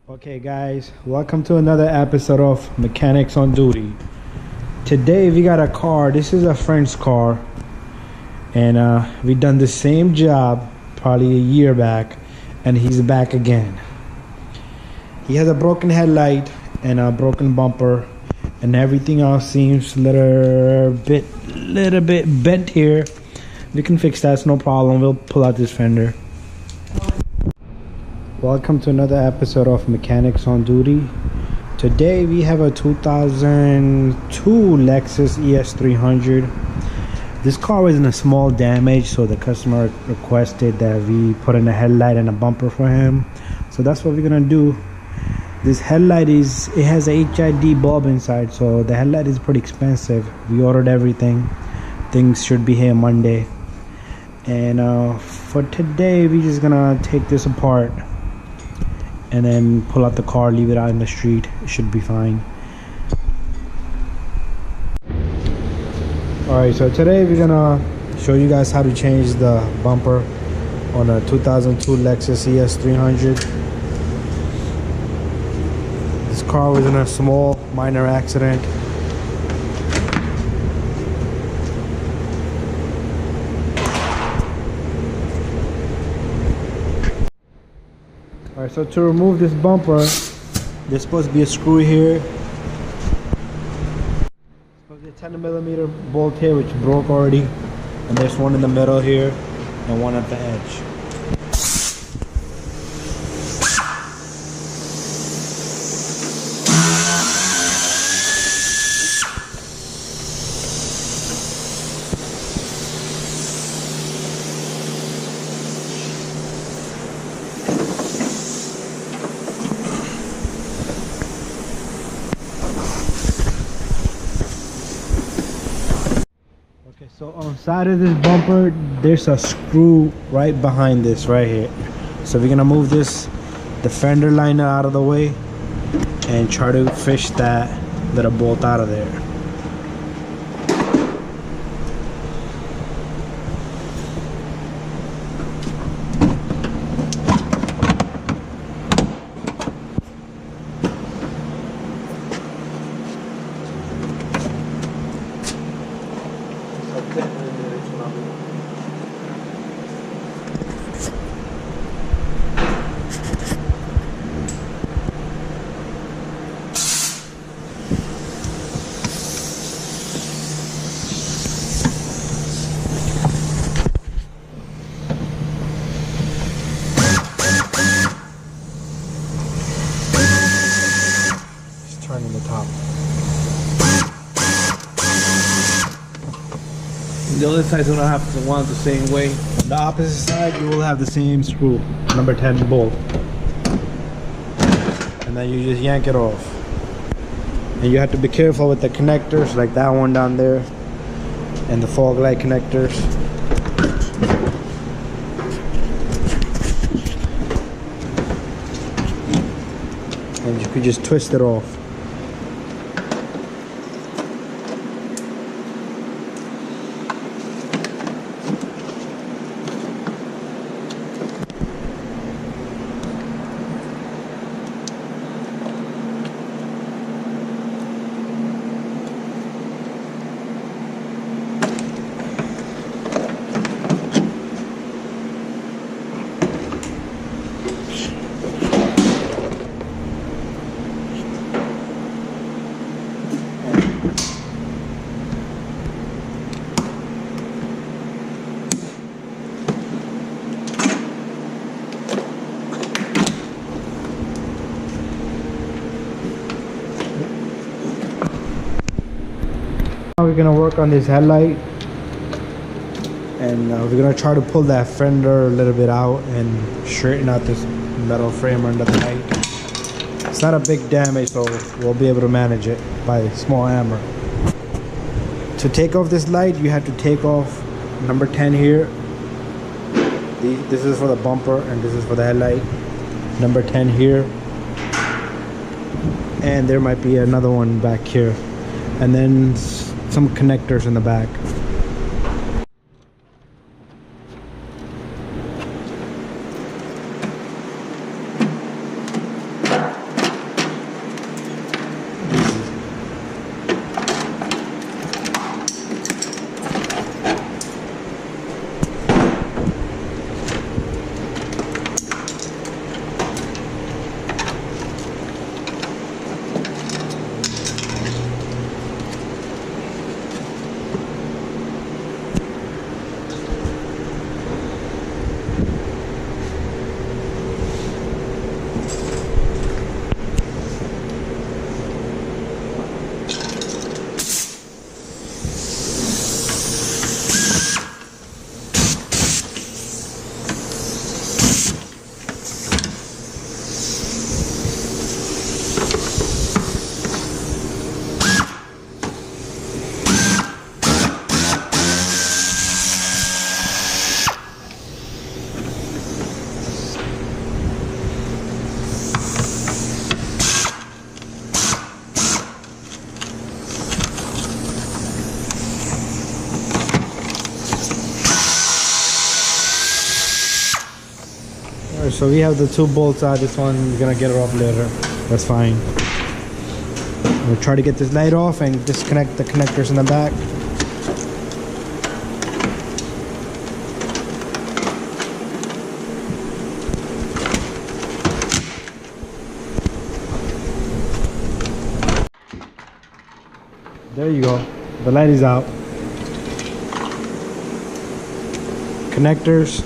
Okay, guys, welcome to another episode of Mechanics on Duty. Today we got a car. This is a friend's car, and we done the same job probably a year back, and he's back again. He has a broken headlight and a broken bumper, and everything else seems a little bit bent here. We can fix that, it's no problem. We'll pull out this fender. Welcome to another episode of Mechanics on Duty. Today we have a 2002 Lexus ES 300. This car was in a small damage, so the customer requested that we put in a headlight and a bumper for him. So that's what we're gonna do. This headlight has a HID bulb inside, so the headlight is pretty expensive. We ordered everything. Things should be here Monday. And for today we're just gonna take this apart and then pull out the car, leave it out in the street. It should be fine. Alright, so today we're gonna show you guys how to change the bumper on a 2002 Lexus ES 300. This car was in a small minor accident. Alright, so to remove this bumper, there's supposed to be a screw here. There's supposed to be a 10mm bolt here, which broke already. And there's one in the middle here, and one at the edge. Okay, so on the side of this bumper, there's a screw right behind this, right here. So we're gonna move the fender liner out of the way and try to fish that little bolt out of there. Turning the top. The other side's gonna have to want the same way. On the opposite side, you will have the same screw, number 10 bolt. And then you just yank it off. And you have to be careful with the connectors, like that one down there, and the fog light connectors. And you could just twist it off. Now we're gonna work on this headlight, and we're gonna try to pull that fender a little bit out and straighten out this metal frame under the light. It's not a big damage, so we'll be able to manage it by a small hammer. To take off this light, you have to take off number 10 here. This is for the bumper and this is for the headlight. Number 10 here, and there might be another one back here, and then some connectors in the back. so we have the 2 bolts out. This one we're gonna get it off later. That's fine. We'll try to get this light off and disconnect the connectors in the back. There you go. The light is out. Connectors.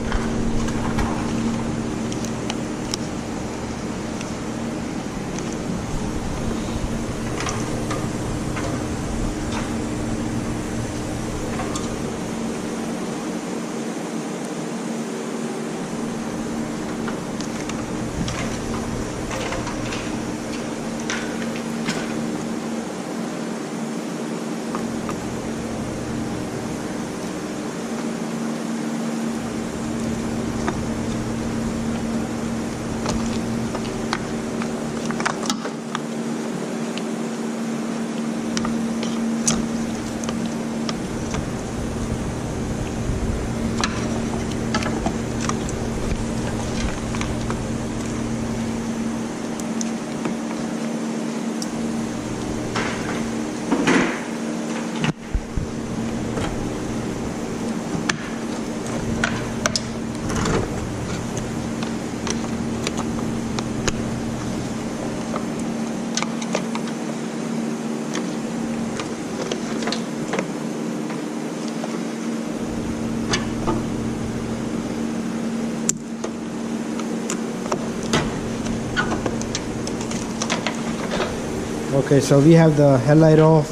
Okay, so we have the headlight off.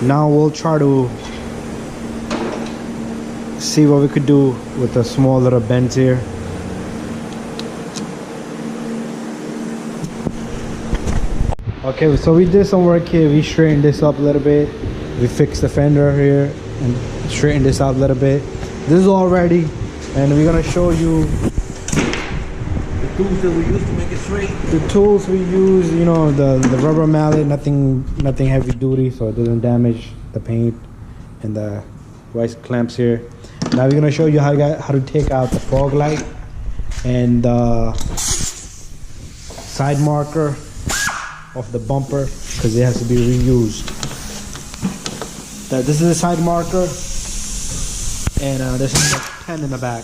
Now we'll try to see what we could do with the small little bends here. Okay, so we did some work here. We straightened this up a little bit. We fixed the fender here and straightened this out a little bit. This is all ready, and we're gonna show you Tools that we use to make it straight. the tools we use. You know, the rubber mallet, nothing heavy duty, so it doesn't damage the paint, and the vice clamps here. Now we're gonna show you how to take out the fog light and the side marker of the bumper, because it has to be reused. This is the side marker, and there's a 10 in the back.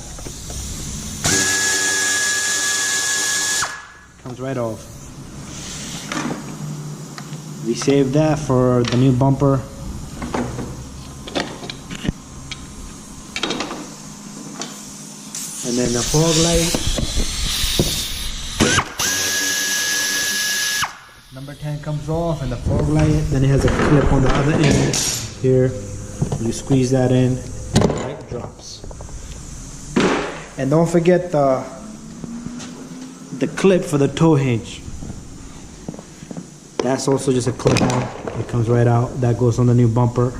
Comes right off. We saved that for the new bumper. And then the fog light. Number 10 comes off, and the fog light. Then it has a clip on the other end here. You squeeze that in, and the light drops. And don't forget the clip for the tow hinge. That's also just a clip on. It comes right out. That goes on the new bumper.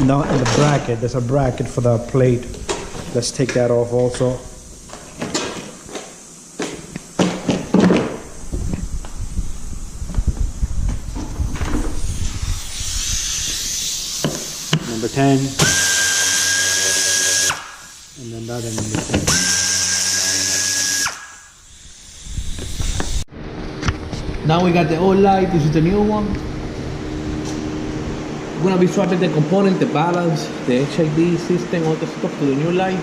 Now in the bracket, there's a bracket for the plate. Let's take that off also. Number 10. And then that number 10. Now we got the old light. This is the new one. We're gonna be swapping the component, the balance, the HID system, all the stuff to the new light.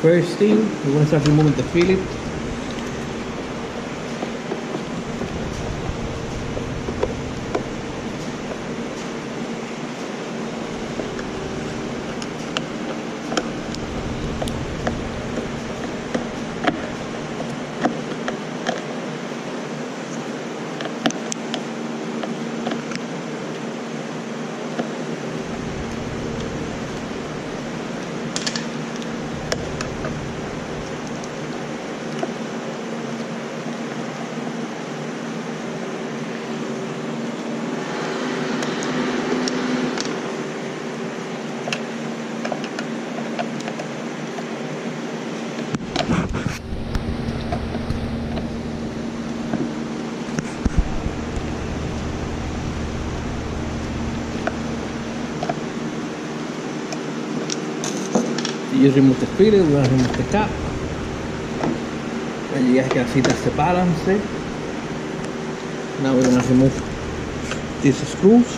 First thing, we're gonna start removing the phillips. You just remove the filler, we're gonna remove the cap. And you guys can see that's the balance there. Now we're gonna remove these screws.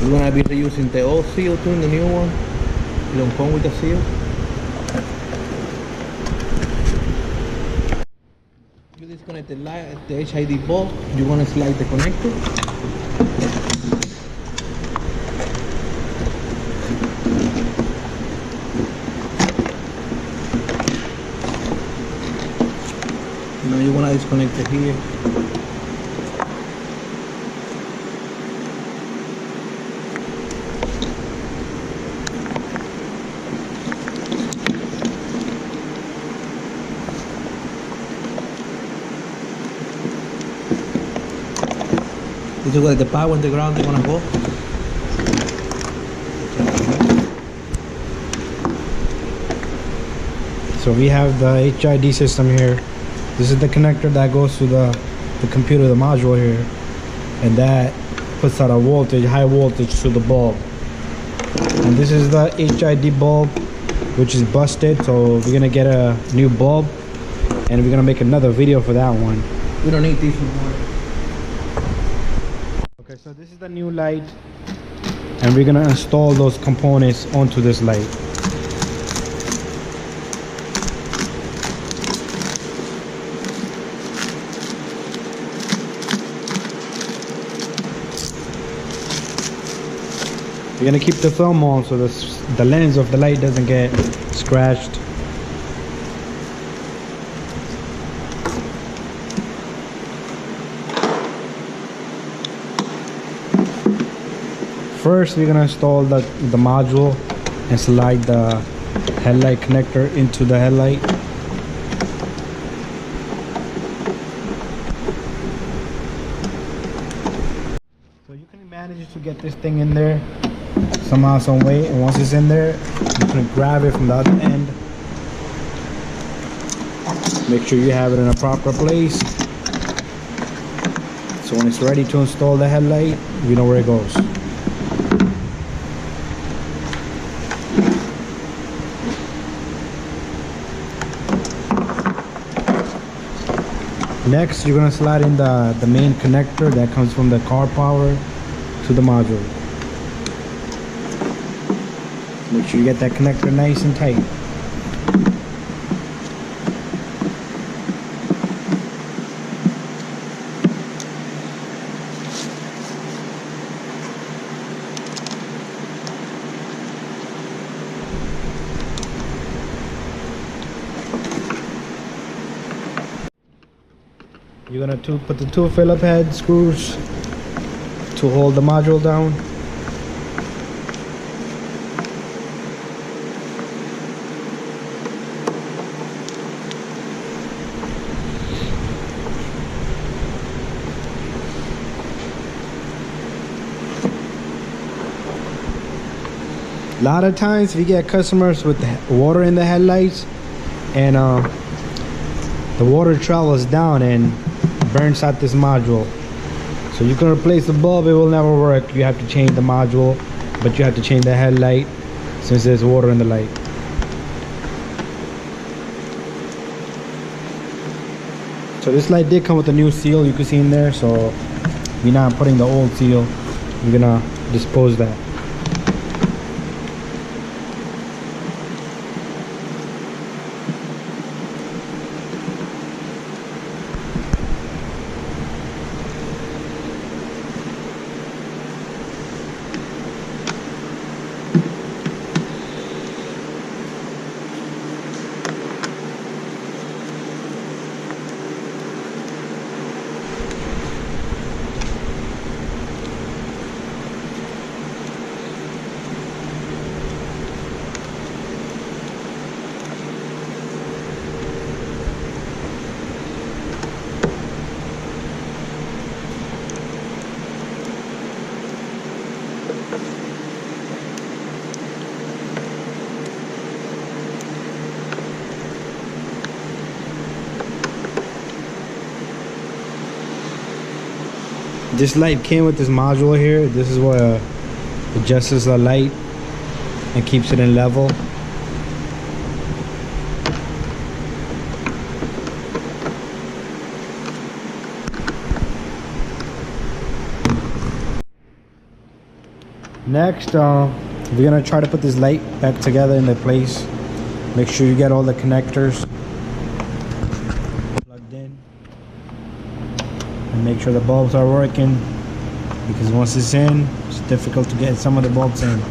We're gonna be reusing the old seal too in the new one. You don't come with the seal. You disconnect the light, the HID bulb. You're gonna slide the connector. Now you wanna disconnect it here. This is where the power and the ground are gonna go. So we have the HID system here. This is the connector that goes to the computer, the module here, and that puts out a voltage, high voltage to the bulb. And this is the HID bulb, which is busted, so we're gonna get a new bulb, and we're gonna make another video for that one. We don't need this anymore. Okay, so this is the new light, and we're gonna install those components onto this light. We're gonna keep the film on so the lens of the light doesn't get scratched. First, we're gonna install the module and slide the headlight connector into the headlight. So you can manage to get this thing in there somehow, some way, and once it's in there, you can grab it from the other end. Make sure you have it in a proper place. So when it's ready to install the headlight, we know where it goes. Next, you're gonna slide in the main connector that comes from the car power to the module. Make sure you get that connector nice and tight. You're gonna put the two Phillips head screws to hold the module down. A lot of times we get customers with water in the headlights, and the water travels down and burns out this module. So you can replace the bulb, it will never work. You have to change the module, but you have to change the headlight since there's water in the light. So this light did come with a new seal, you can see in there, so we're not putting the old seal. We're gonna dispose that. This light came with this module here. This is what adjusts the light and keeps it in level. Next, we're gonna try to put this light back together in the place. Make sure you get all the connectors plugged in, and make sure the bulbs are working, because once it's in, it's difficult to get some of the bulbs in.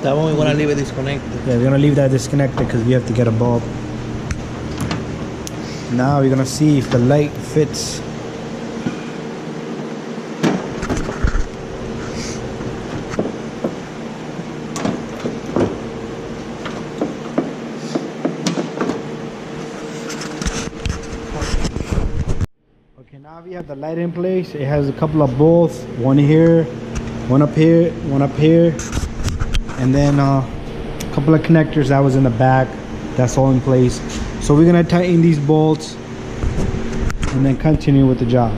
That one we want to leave it disconnected. Yeah, we're gonna leave that disconnected because we have to get a bulb. Now we're gonna see if the light fits. Okay, now we have the light in place. It has a couple of bolts, one here, one up here, one up here. And then a couple of connectors that was in the back. That's all in place. So we're gonna tighten these bolts and then continue with the job.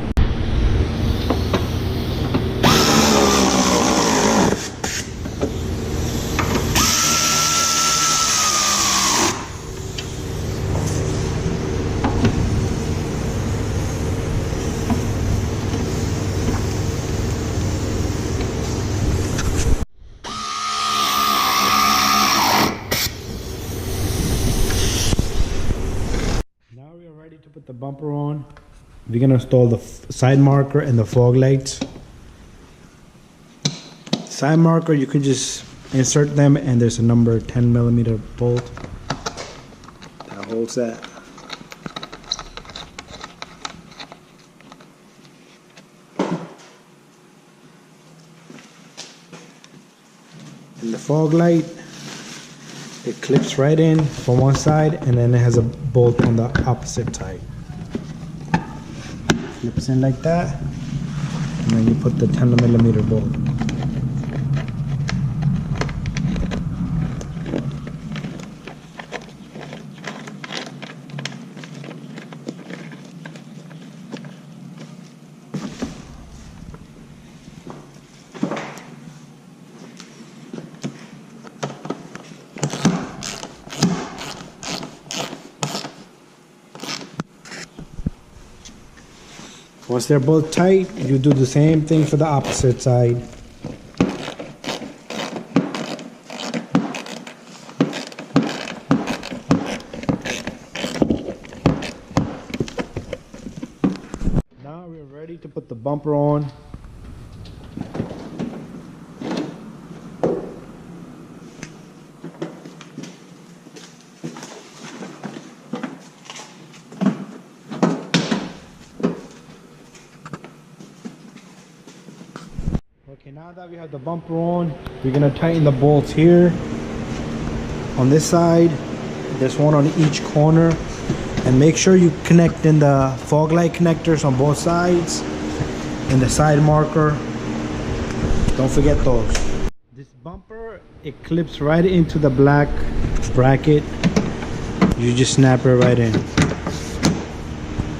To put the bumper on, we're gonna install the side marker and the fog lights. Side marker, you can just insert them, and there's a number 10mm bolt that holds that. And the fog light, it clips right in from one side, and then it has a bolt on the opposite side. Flips in like that, and then you put the 10mm bolt. Once they're both tight, you do the same thing for the opposite side. Now we're ready to put the bumper on. Okay, now that we have the bumper on, we're gonna tighten the bolts here on this side. There's one on each corner, and make sure you connect in the fog light connectors on both sides and the side marker. Don't forget those. This bumper, it clips right into the black bracket. You just snap it right in,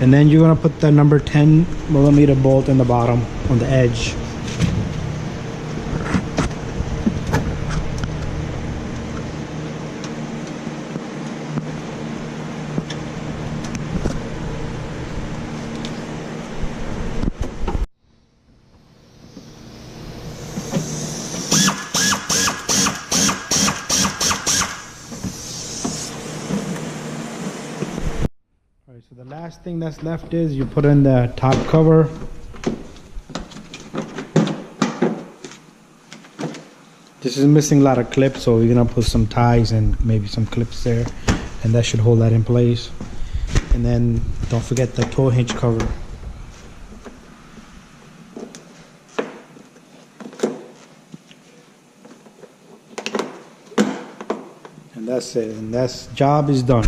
and then you're gonna put the number 10mm bolt in the bottom on the edge. So the last thing that's left is you put in the top cover. This is missing a lot of clips, so we're gonna put some ties and maybe some clips there, and that should hold that in place. And then don't forget the tow hinge cover. And that's it, and that's job is done.